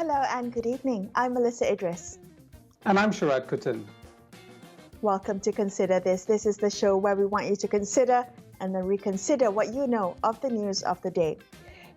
Hello and good evening. I'm Melissa Idris. And I'm Sharad Kuttan. Welcome to Consider This. This is the show where we want you to consider and then reconsider what you know of the news of the day.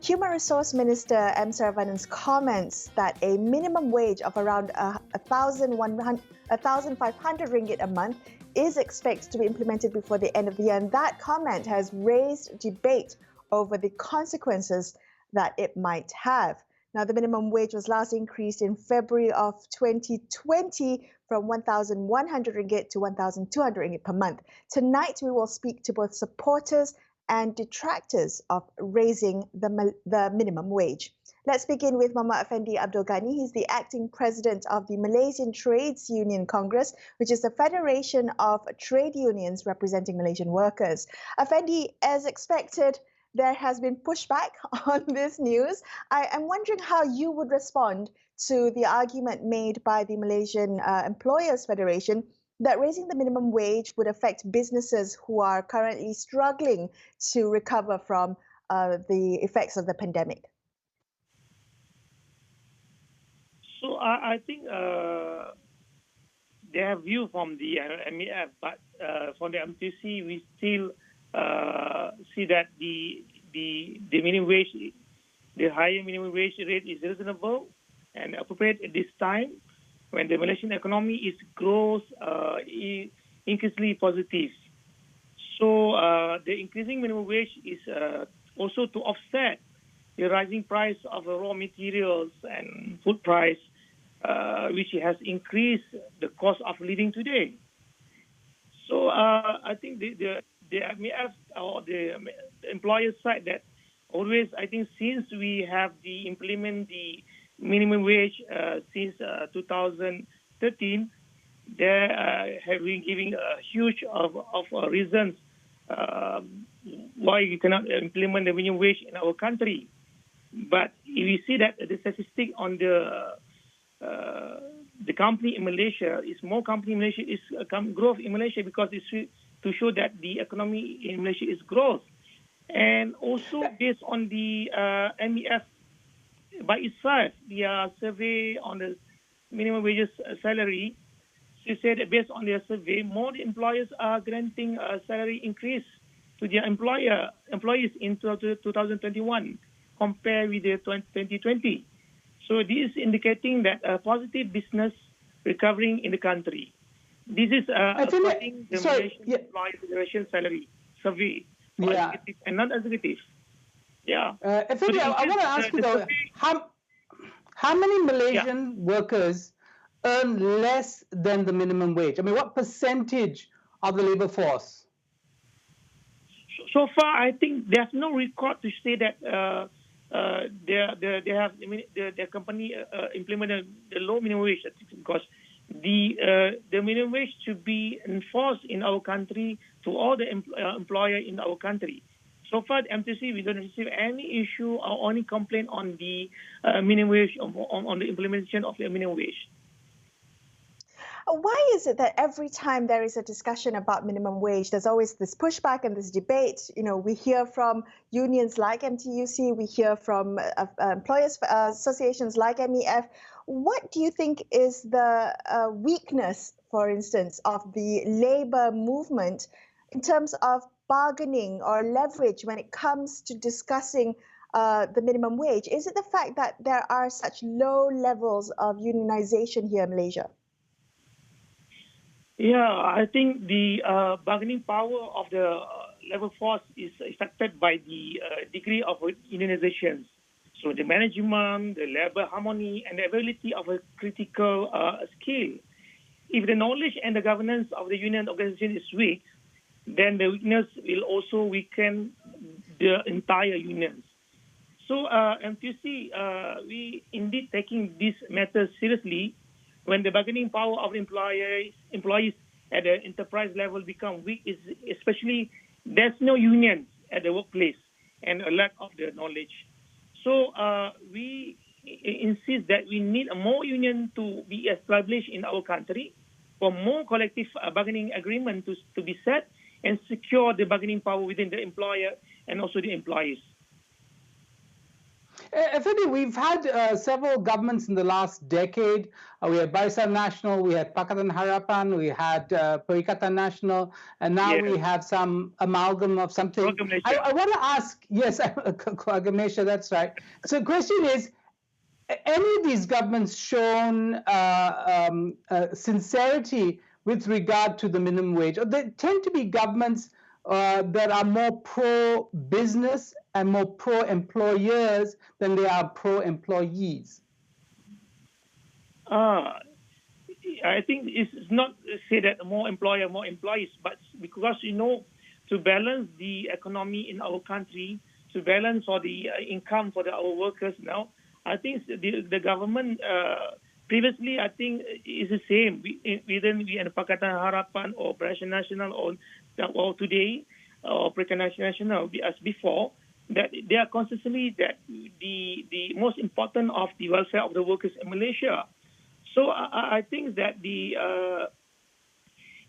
Human Resource Minister M. Saravanan comments that a minimum wage of around 1,500 ringgit a month is expected to be implemented before the end of the year. And that comment has raised debate over the consequences that it might have. Now, the minimum wage was last increased in February of 2020 from 1,100 ringgit to 1,200 ringgit per month. Tonight, we will speak to both supporters and detractors of raising the minimum wage. Let's begin with Muhammad Effendi Abdul Ghani. He's the acting president of the Malaysian Trades Union Congress, which is the federation of trade unions representing Malaysian workers. Effendi, as expected, there has been pushback on this news. I am wondering how you would respond to the argument made by the Malaysian Employers Federation that raising the minimum wage would affect businesses who are currently struggling to recover from the effects of the pandemic. So I think they have view from the MEF, but from the MTC, we still see that the minimum wage, the higher minimum wage rate is reasonable and appropriate at this time when the Malaysian economy is growth increasingly positive. So the increasing minimum wage is also to offset the rising price of raw materials and food price, which has increased the cost of living today. So I think the MEF or the employer side that always, I think since we have implement the minimum wage since 2013, they have been giving a huge of reasons why we cannot implement the minimum wage in our country. But if we see that the statistic on the company in Malaysia is more company in Malaysia is growth in Malaysia because it's to show that the economy in Malaysia is growth. And also based on the MEF by itself, the survey on the minimum wages salary, she said that based on their survey, more employers are granting a salary increase to their employees in 2021 compared with the 2020. So this is indicating that a positive business recovering in the country. This is according to the Malaysian Employers Federation salary survey for executive and non-executive. Yeah. Effendi, I want to ask you though, how many Malaysian workers earn less than the minimum wage? I mean, what percentage of the labor force? So far, I think there's no record to say that their company implemented the low minimum wage because the minimum wage should be enforced in our country to all the employer in our country. So far, the MTC, we don't receive any issue or any complaint on the minimum wage, on the implementation of the minimum wage. Why is it that every time there is a discussion about minimum wage, there's always this pushback and this debate? You know, we hear from unions like MTUC, we hear from employers associations like MEF. What do you think is the weakness, for instance, of the labor movement in terms of bargaining or leverage when it comes to discussing the minimum wage? Is it the fact that there are such low levels of unionization here in Malaysia? Yeah, I think the bargaining power of the labor force is affected by the degree of unionization. So the management, the labor harmony, and the ability of a critical skill. If the knowledge and the governance of the union organization is weak, then the weakness will also weaken the entire unions. So MTC, we indeed taking this matter seriously. When the bargaining power of employees at the enterprise level become weak, especially there's no unions at the workplace and a lack of the knowledge. So we insist that we need a more union to be established in our country, for more collective bargaining agreement to be set and secure the bargaining power within the employer and also the employees. Effectively, we've had several governments in the last decade. We had Barisan Nasional, we had Pakatan Harapan, we had Perikatan Nasional, and now we have some amalgam of something. I want to ask, yes, Keluarga Malaysia, that's right. So the question is, any of these governments shown sincerity with regard to the minimum wage? Or they tend to be governments that are more pro-business and more pro-employers than they are pro-employees? I think it's not say that more employer, more employees, but because, to balance the economy in our country, to balance for the income for our workers now, I think the government previously, I think, is the same. Whether we in Pakatan Harapan or Barisan Nasional or today or Perikatan Nasional as before, that they are consistently that the most important of the welfare of the workers in Malaysia. So I think that the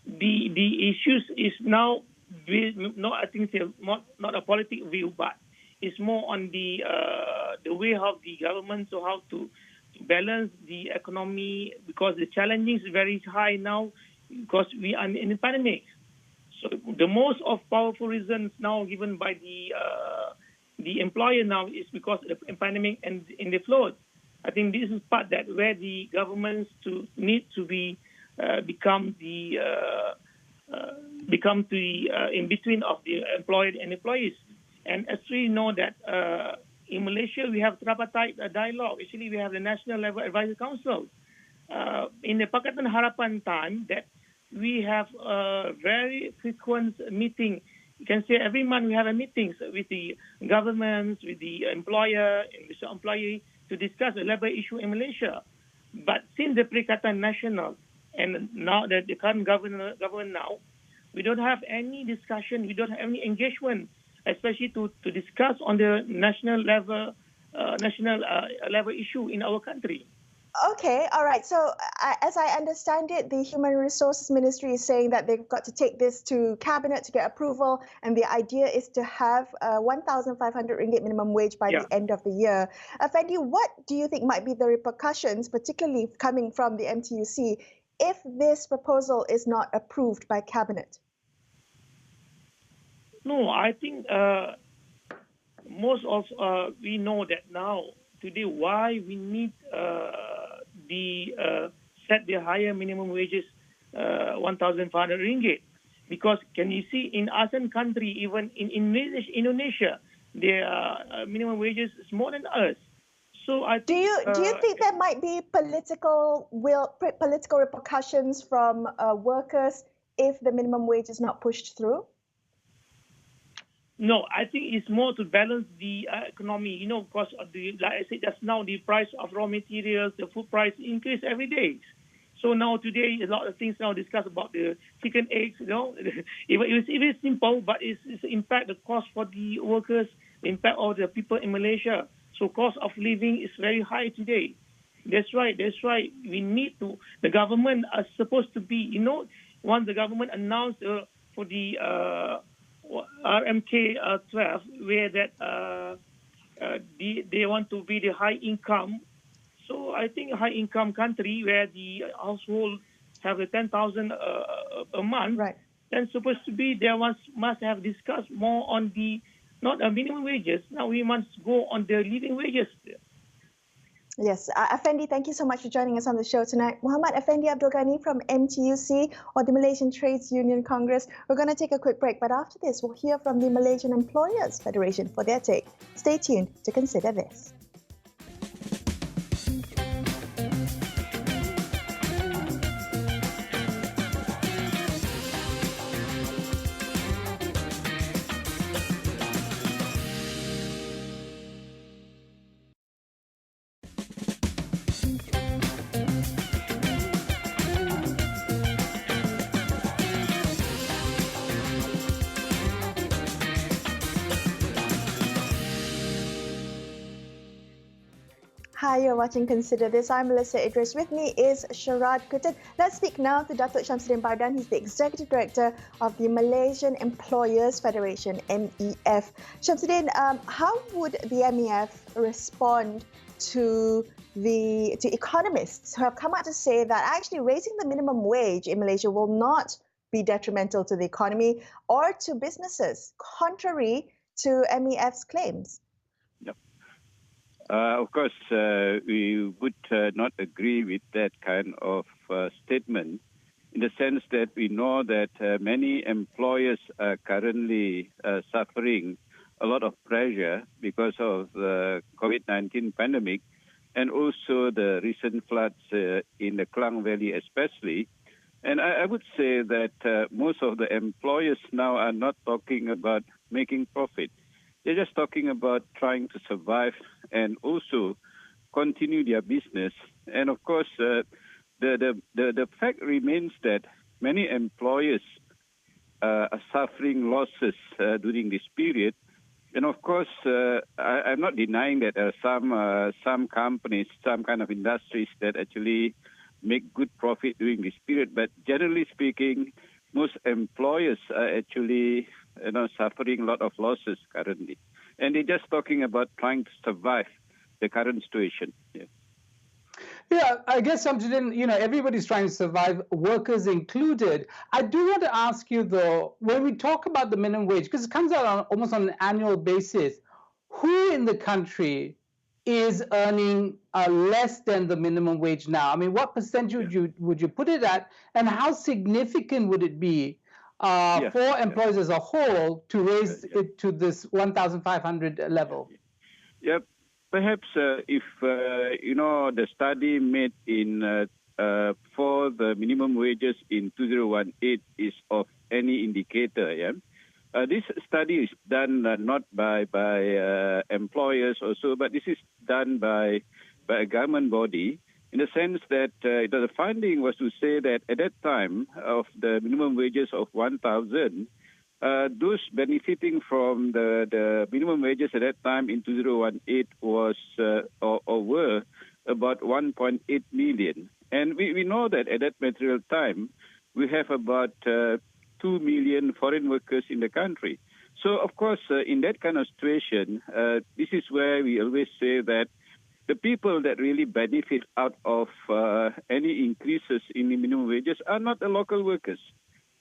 issues is now not, I think, not a political view, but it's more on the way how the government, so how to balance the economy, because the challenge is very high now because we are in a pandemic. So the most of powerful reasons now given by the employer now is because of the pandemic and in the flood. I think this is part that where the governments need to be become the in between of the employed and employees. And as we know that in Malaysia we have tripartite dialogue. Actually, we have the National Level Advisory Council. In the Pakatan Harapan time, that we have a very frequent meeting. You can say every month we have a meetings with the governments, with the employer and with the employee to discuss the labor issue in Malaysia. But since the Perikatan Nasional and now that the current government now, we don't have any discussion, we don't have any engagement, especially to discuss on the national level issue in our country. Okay, all right. So as I understand it, the Human Resources Ministry is saying that they've got to take this to Cabinet to get approval, and the idea is to have 1,500 ringgit minimum wage by the end of the year. Fendi, what do you think might be the repercussions, particularly coming from the MTUC, if this proposal is not approved by Cabinet? No, I think most of we know that now today why we need set the higher minimum wages 1,500 ringgit, because can you see in ASEAN country, even in Indonesia, their minimum wages is more than us. So I think, do you think there might be political repercussions from workers if the minimum wage is not pushed through? No, I think it's more to balance the economy. Because of like I said just now, the price of raw materials, the food price increase every day. So now today, a lot of things now discussed about the chicken eggs. It's simple, but it's impact the cost for the workers, the impact of the people in Malaysia. So cost of living is very high today. That's right. We need to. The government are supposed to be. Once the government announced for the RMK 12, where that they want to be the high income. So I think high income country where the household have the 10,000 a month, right? Then supposed to be there must have discussed more on the not a minimum wages. Now we must go on the living wages. Yes, Effendi, thank you so much for joining us on the show tonight. Muhammad Effendi Abdul Ghani from MTUC, or the Malaysian Trades Union Congress. We're going to take a quick break, but after this, we'll hear from the Malaysian Employers Federation for their take. Stay tuned to consider this. Hi, you're watching Consider This. I'm Melissa Idris. With me is Sharad Kuttan. Let's speak now to Datuk Shamsuddin Bardan. He's the Executive Director of the Malaysian Employers Federation, MEF. Shamsuddin, how would the MEF respond to economists who have come out to say that actually raising the minimum wage in Malaysia will not be detrimental to the economy or to businesses, contrary to MEF's claims? Of course, we would not agree with that kind of statement, in the sense that we know that many employers are currently suffering a lot of pressure because of the COVID-19 pandemic and also the recent floods in the Klang Valley especially. And I would say that most of the employers now are not talking about making profit. They're just talking about trying to survive and also continue their business. And of course, the fact remains that many employers are suffering losses during this period. And of course, I'm not denying that there are some companies, some kind of industries that actually make good profit during this period. But generally speaking, most employers are actually suffering a lot of losses currently. And they're just talking about trying to survive the current situation. Yeah, I guess, everybody's trying to survive, workers included. I do want to ask you, though, when we talk about the minimum wage, because it comes out almost on an annual basis, who in the country is earning less than the minimum wage now? I mean, what percentage would you put it at, and how significant would it be for employers as a whole to raise it to this 1,500 level? Yep. Perhaps if, the study made for the minimum wages in 2018 is of any indicator, this study is done not by employers or so, but this is done by a government body, in the sense that the finding was to say that at that time of the minimum wages of 1,000, those benefiting from the minimum wages at that time in 2018 was or were about 1.8 million. And we know that at that material time, we have about 2 million foreign workers in the country. So, of course, in that kind of situation, this is where we always say that the people that really benefit out of any increases in the minimum wages are not the local workers.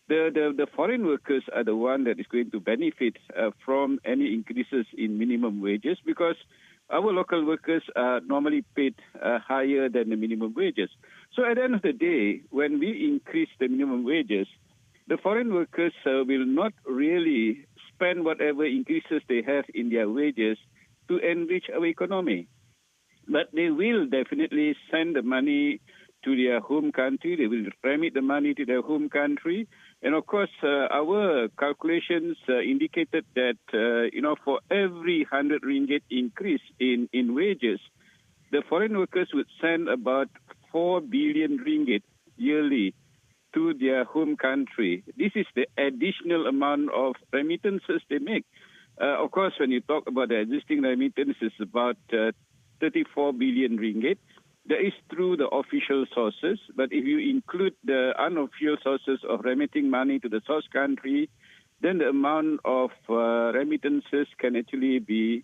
The foreign workers are the one that is going to benefit from any increases in minimum wages, because our local workers are normally paid higher than the minimum wages. So at the end of the day, when we increase the minimum wages, the foreign workers will not really spend whatever increases they have in their wages to enrich our economy. But they will definitely send the money to their home country. They will remit the money to their home country. And of course, our calculations indicated that, for every 100 ringgit increase in wages, the foreign workers would send about 4 billion ringgit yearly to their home country. This is the additional amount of remittances they make. Of course, when you talk about the existing remittances, about 34 billion ringgit. That is through the official sources, but if you include the unofficial sources of remitting money to the source country, then the amount of remittances can actually be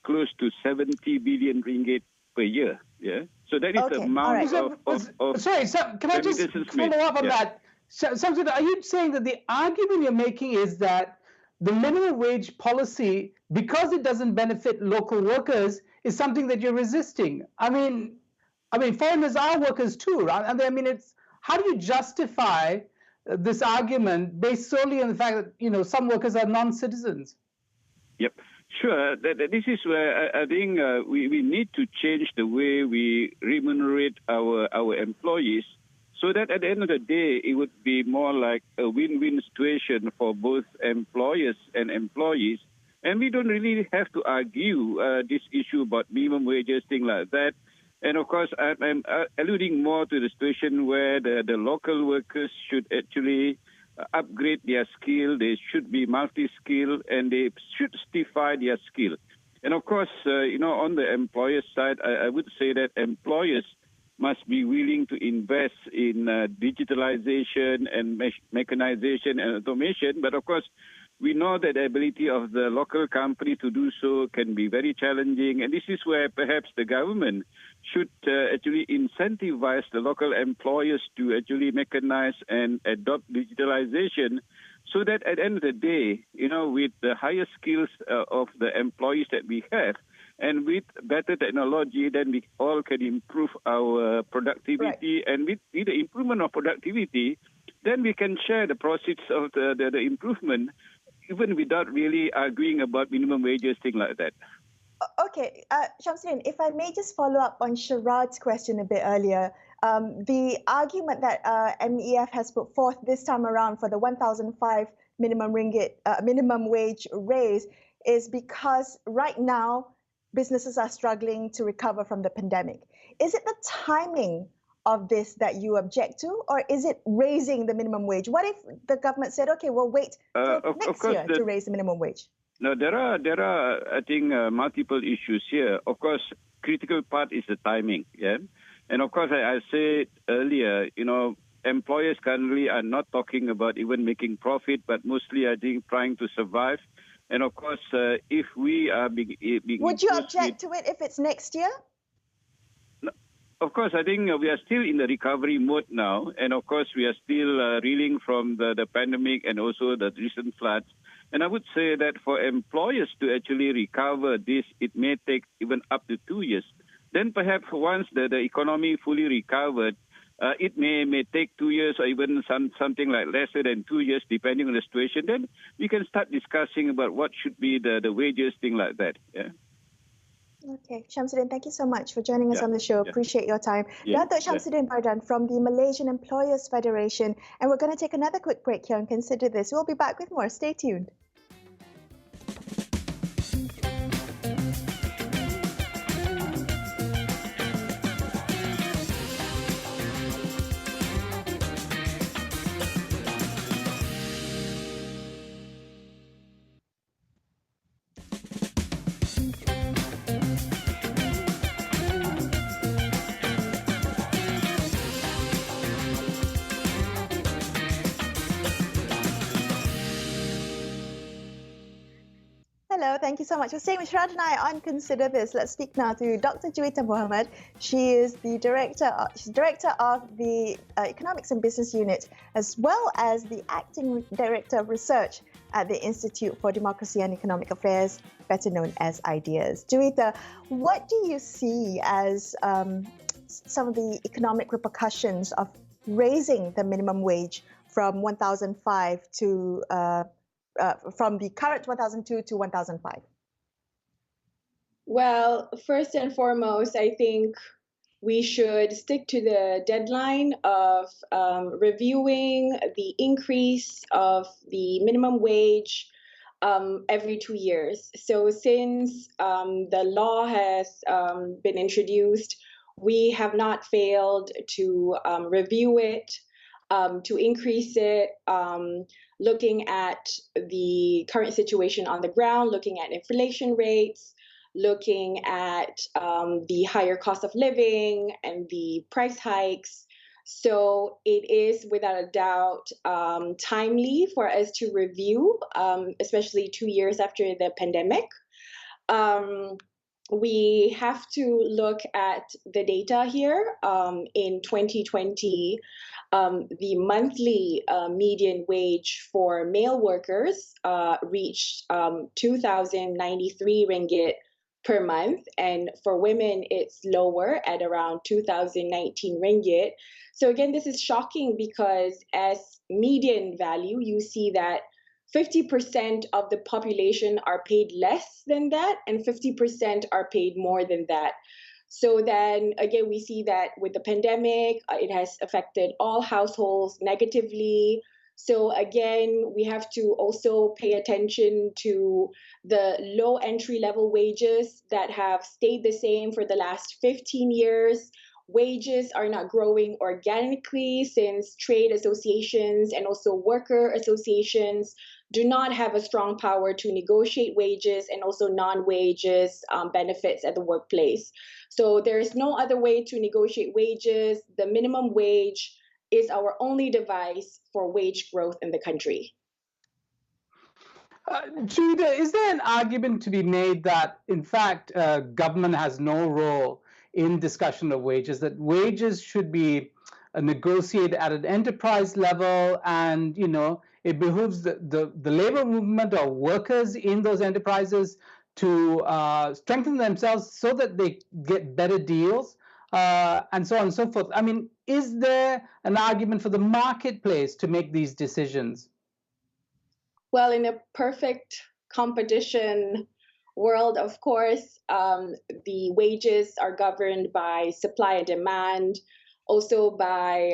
close to 70 billion ringgit per year. Yeah, so that is the amount of Sorry, can I just follow up on that? Samsud, are you saying that the argument you're making is that the minimum wage policy, because it doesn't benefit local workers, is something that you're resisting? I mean, foreigners are workers too, right? It's how do you justify this argument based solely on the fact that some workers are non-citizens? Yep, sure. This is where I think we need to change the way we remunerate our employees, so that at the end of the day, it would be more like a win-win situation for both employers and employees. And we don't really have to argue this issue about minimum wages, things like that. And of course, I'm alluding more to the situation where the local workers should actually upgrade their skill. They should be multi-skilled, and they should certify their skill. And of course, on the employer side, I would say that employers must be willing to invest in digitalization and mechanization and automation. But of course, we know that the ability of the local company to do so can be very challenging. And this is where perhaps the government should actually incentivize the local employers to actually mechanize and adopt digitalization, so that at the end of the day, with the higher skills of the employees that we have, and with better technology, then we all can improve our productivity. Right. And with the improvement of productivity, then we can share the proceeds of the improvement, even without really arguing about minimum wages, things like that. Okay, Shamsuddin, if I may just follow up on Sharad's question a bit earlier. The argument that MEF has put forth this time around for the 1,005 minimum wage raise is because right now businesses are struggling to recover from the pandemic. Is it the timing of this that you object to, or is it raising the minimum wage? What if the government said, okay, we'll wait till next year to raise the minimum wage? No, there are, I think, multiple issues here. Of course, critical part is the timing, yeah. And of course, I said earlier, employers currently are not talking about even making profit, but mostly, I think, trying to survive. And of course, if we are being would you object to it if it's next year? No, of course, I think we are still in the recovery mode now. And of course, we are still reeling from the pandemic and also the recent floods. And I would say that for employers to actually recover this, it may take even up to 2 years. Then perhaps once the economy fully recovered, it may take 2 years or even something like lesser than 2 years, depending on the situation. Then we can start discussing about what should be the wages, thing like that. Yeah. Okay, Shamsuddin, thank you so much for joining us on the show. Appreciate your time. Datuk Shamsuddin Bardan from the Malaysian Employers Federation. And we're going to take another quick break here and consider this. We'll be back with more. Stay tuned. Hello, thank you so much for staying with Sharad and I on Consider This. Let's speak now to Dr. Juwita Muhammad. She is the director of the Economics and Business Unit, as well as the acting director of research at the Institute for Democracy and Economic Affairs, better known as IDEAS. Juwita, what do you see as some of the economic repercussions of raising the minimum wage from 1,005 to from the current 1,002 to 1,005? Well, first and foremost, I think we should stick to the deadline of reviewing the increase of the minimum wage every 2 years. So since the law has been introduced, we have not failed to review it, to increase it, looking at the current situation on the ground, looking at inflation rates, looking at the higher cost of living and the price hikes. So it is without a doubt timely for us to review, especially 2 years after the pandemic. We have to look at the data here. In 2020, the monthly median wage for male workers reached 2,093 ringgit per month, and for women it's lower at around 2,019 ringgit. So again, this is shocking because as median value, you see that 50% of the population are paid less than that, and 50% are paid more than that. So then again, we see that with the pandemic, it has affected all households negatively. So again, we have to also pay attention to the low entry level wages that have stayed the same for the last 15 years. Wages are not growing organically since trade associations and also worker associations do not have a strong power to negotiate wages and also non-wages benefits at the workplace. So there is no other way to negotiate wages. The minimum wage is our only device for wage growth in the country. Judah, is there an argument to be made that, in fact, government has no role in discussion of wages, that wages should be negotiated at an enterprise level, and, you know, it behooves the labor movement or workers in those enterprises to strengthen themselves so that they get better deals, and so on and so forth? I mean, is there an argument for the marketplace to make these decisions? Well, in a perfect competition world, of course, the wages are governed by supply and demand, also by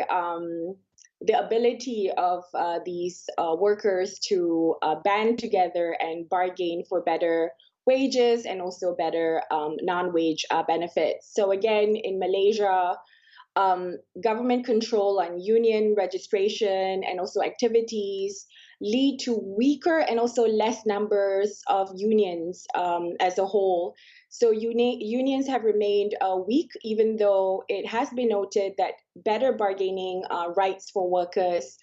the ability of these workers to band together and bargain for better wages and also better non-wage benefits. So again, in Malaysia, government control on union registration and also activities lead to weaker and also less numbers of unions as a whole. So unions have remained weak, even though it has been noted that better bargaining rights for workers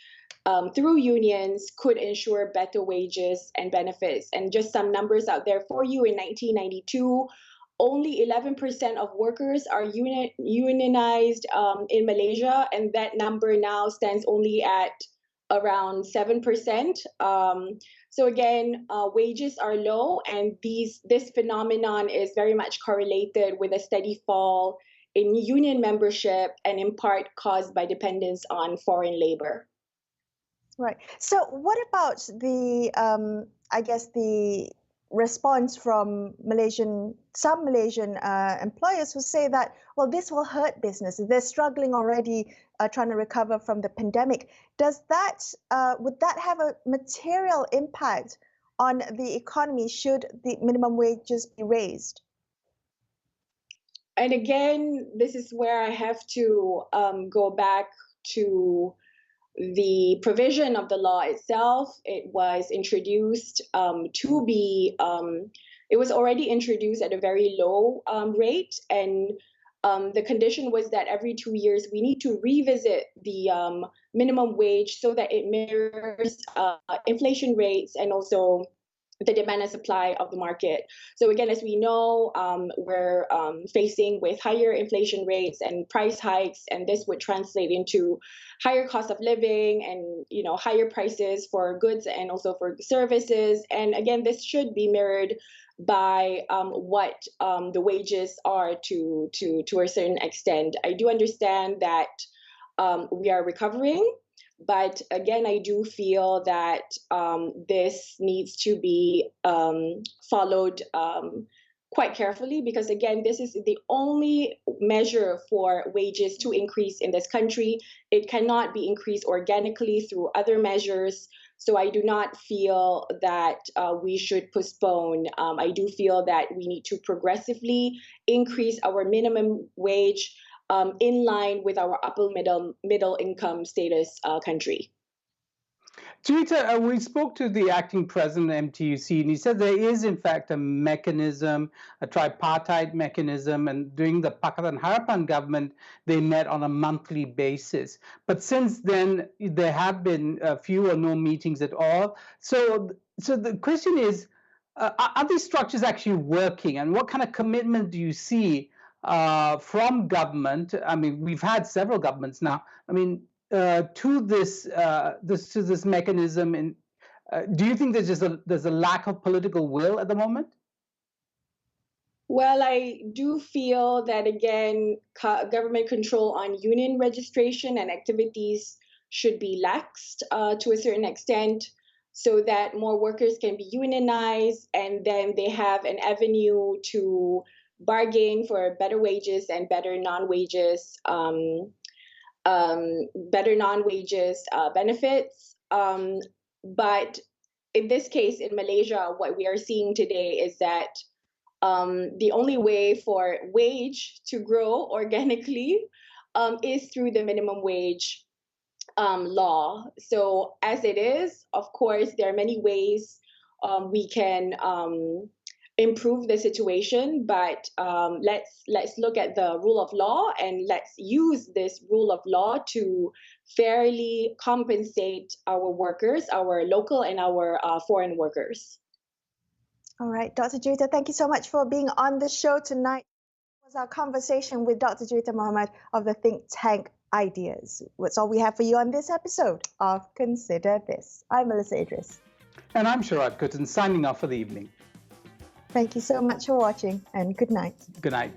through unions could ensure better wages and benefits. And just some numbers out there for you: in 1992, only 11% of workers are unionized in Malaysia, and that number now stands only at around 7%. So again, wages are low, and this phenomenon is very much correlated with a steady fall in union membership, and in part caused by dependence on foreign labor. Right. So what about the, I guess, the response from some Malaysian employers who say that, well, this will hurt businesses. They're struggling already, trying to recover from the pandemic. Would that have a material impact on the economy should the minimum wages be raised? And again, this is where I have to go back to the provision of the law itself. It was introduced it was already introduced at a very low rate, and the condition was that every 2 years we need to revisit the minimum wage so that it mirrors inflation rates and also the demand and supply of the market. So again, as we know, we're facing with higher inflation rates and price hikes, and this would translate into higher cost of living and, you know, higher prices for goods and also for services. And again, this should be mirrored by what the wages are to a certain extent. I do understand that we are recovering, but again, I do feel that this needs to be followed quite carefully, because again, this is the only measure for wages to increase in this country. It cannot be increased organically through other measures. So I do not feel that we should postpone. I do feel that we need to progressively increase our minimum wage in line with our upper middle income status country. Juita, we spoke to the acting president of MTUC, and he said there is, in fact, a mechanism, a tripartite mechanism, and during the Pakatan Harapan government, they met on a monthly basis. But since then, there have been few or no meetings at all. So the question is, are these structures actually working, and what kind of commitment do you see from government? I mean, we've had several governments now. I mean, to this mechanism, and do you think there's a lack of political will at the moment? Well, I do feel that again, government control on union registration and activities should be laxed to a certain extent, so that more workers can be unionized, and then they have an avenue to bargain for better wages and better non-wages benefits. But in this case, in Malaysia, what we are seeing today is that the only way for wage to grow organically is through the minimum wage. law. So as it is, of course, there are many ways we can improve the situation, but let's look at the rule of law, and let's use this rule of law to fairly compensate our workers, our local and our foreign workers. All right, Dr. Juwita, thank you so much for being on the show tonight. That was our conversation with Dr. Juwita Mohammed of the think tank Ideas. That's all we have for you on this episode of Consider This. I'm Melissa Idris. And I'm Sharad Kuttan, signing off for the evening. Thank you so much for watching, and good night. Good night.